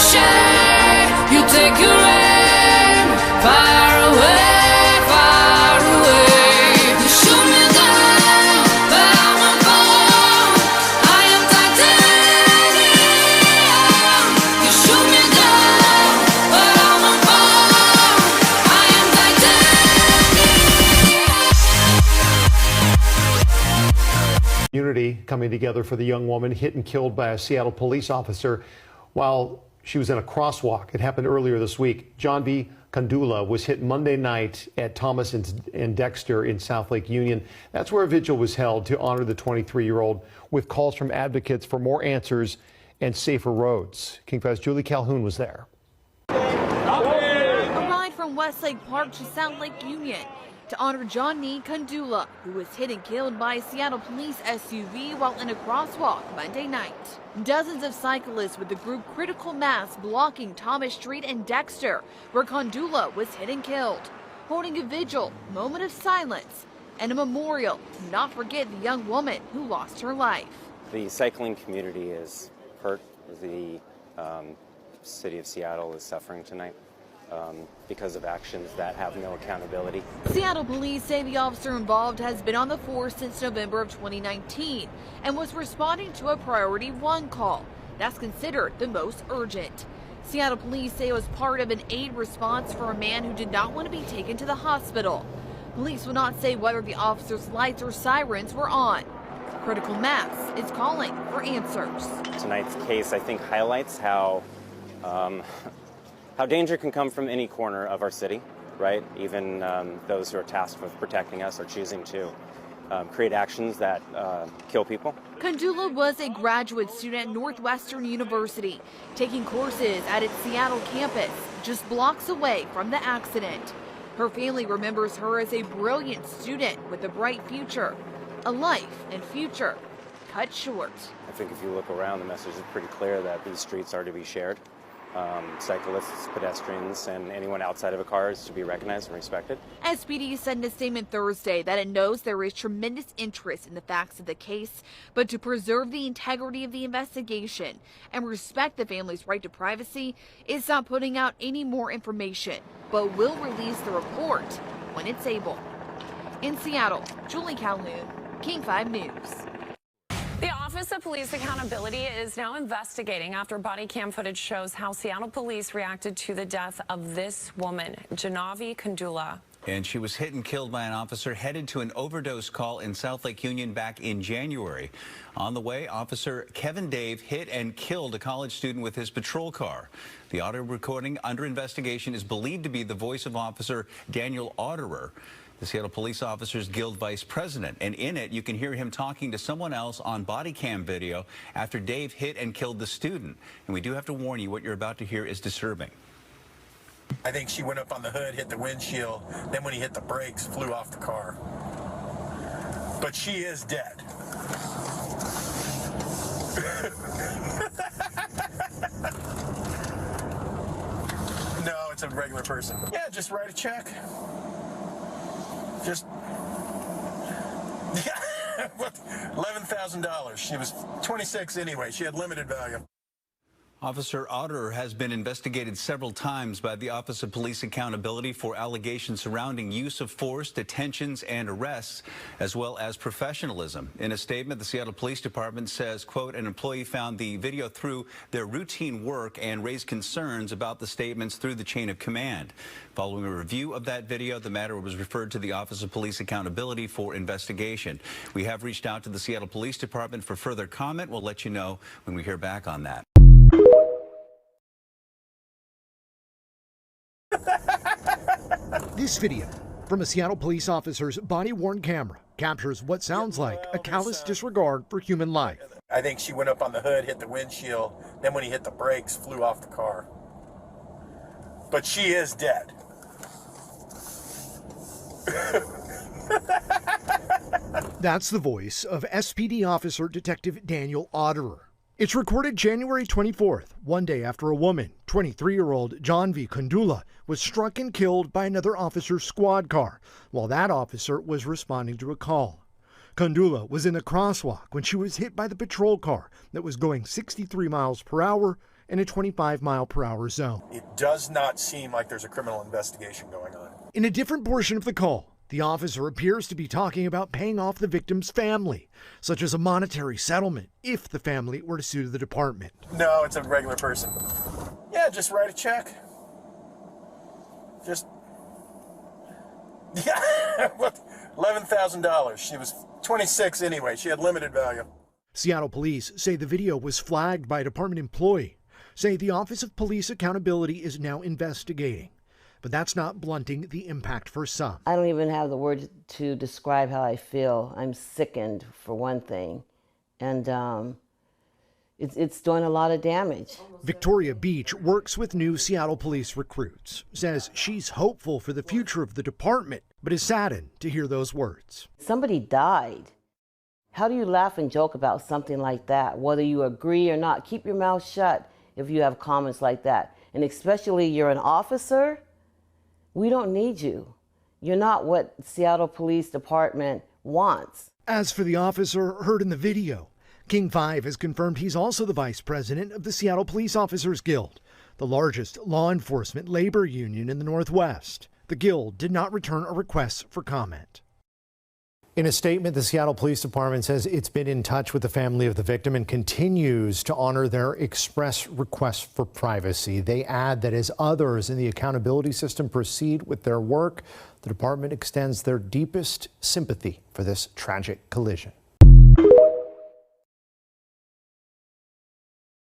share. You take your aim far away, far away. You shoot me down, but I won't fall. I am titanium. You shoot me down, but I won't fall. I am titanium. Community coming together for the young woman hit and killed by a Seattle police officer while she was in a crosswalk. It happened earlier this week. John V. Kandula was hit Monday night at Thomas and Dexter in South Lake Union. That's where a vigil was held to honor the 23-year-old, with calls from advocates for more answers and safer roads. King 5's Julie Calhoun was there. A ride from Westlake Park to South Lake Union to honor Johnny Kandula, who was hit and killed by a Seattle police SUV while in a crosswalk Monday night. Dozens of cyclists with the group Critical Mass blocking Thomas Street and Dexter, where Kandula was hit and killed, holding a vigil, moment of silence, and a memorial to not forget the young woman who lost her life. The cycling community is hurt. The city of Seattle is suffering tonight because of actions that have no accountability. Seattle police say the officer involved has been on the force since November of 2019 and was responding to a Priority 1 call. That's considered the most urgent. Seattle police say it was part of an aid response for a man who did not want to be taken to the hospital. Police will not say whether the officer's lights or sirens were on. Critical Mass is calling for answers. Tonight's case, I think, highlights how danger can come from any corner of our city, right? Even those who are tasked with protecting us are choosing to create actions that kill people. Kandula was a graduate student at Northwestern University, taking courses at its Seattle campus, just blocks away from the accident. Her family remembers her as a brilliant student with a bright future, a life and future cut short. I think if you look around, the message is pretty clear that these streets are to be shared. Cyclists, pedestrians, and anyone outside of a car is to be recognized and respected. SPD said in a statement Thursday that it knows there is tremendous interest in the facts of the case, but to preserve the integrity of the investigation and respect the family's right to privacy, it's not putting out any more information, but will release the report when it's able. In Seattle, Julie Calhoun, King 5 News. The Office of Police Accountability is now investigating after body cam footage shows how Seattle police reacted to the death of this woman, Janavi Kandula. And she was hit and killed by an officer headed to an overdose call in South Lake Union back in January. On the way, Officer Kevin Dave hit and killed a college student with his patrol car. The audio recording under investigation is believed to be the voice of Officer Daniel Otterer, the Seattle Police Officers Guild vice president, and in it you can hear him talking to someone else on body cam video after Dave hit and killed the student. And we do have to warn you, what you're about to hear is disturbing. I think she went up on the hood, hit the windshield, then when he hit the brakes, flew off the car. But she is dead. No, it's a regular person. Yeah, just write a check. Just, yeah, $11,000. She was 26 anyway. She had limited value. Officer Otterer has been investigated several times by the Office of Police Accountability for allegations surrounding use of force, detentions, and arrests, as well as professionalism. In a statement, the Seattle Police Department says, quote, an employee found the video through their routine work and raised concerns about the statements through the chain of command. Following a review of that video, the matter was referred to the Office of Police Accountability for investigation. We have reached out to the Seattle Police Department for further comment. We'll let you know when we hear back on that. This video from a Seattle police officer's body-worn camera captures what sounds like a callous disregard for human life. I think she went up on the hood, hit the windshield, then when he hit the brakes, flew off the car. But she is dead. That's the voice of SPD Officer Detective Daniel Otterer. It's recorded January 24th, one day after a woman, 23-year-old John V. Kandula, was struck and killed by another officer's squad car while that officer was responding to a call. Kandula was in a crosswalk when she was hit by the patrol car that was going 63 miles per hour in a 25-mile-per-hour zone. It does not seem like there's a criminal investigation going on. In a different portion of the call, the officer appears to be talking about paying off the victim's family, such as a monetary settlement if the family were to sue the department. No, it's a regular person. Yeah, just write a check. Just, yeah, $11,000. She was 26 anyway. She had limited value. Seattle police say the video was flagged by a department employee, say the Office of Police Accountability is now investigating. But that's not blunting the impact for some. I don't even have the words to describe how I feel. I'm sickened, for one thing. And it's doing a lot of damage. Victoria Beach works with new Seattle police recruits, says she's hopeful for the future of the department, but is saddened to hear those words. Somebody died. How do you laugh and joke about something like that? Whether you agree or not, keep your mouth shut if you have comments like that. And especially you're an officer. We don't need you. You're not what Seattle Police Department wants. As for the officer heard in the video, King 5 has confirmed he's also the vice president of the Seattle Police Officers Guild, the largest law enforcement labor union in the Northwest. The Guild did not return a request for comment. In a statement, the Seattle Police Department says it's been in touch with the family of the victim and continues to honor their express request for privacy. They add that as others in the accountability system proceed with their work, the department extends their deepest sympathy for this tragic collision.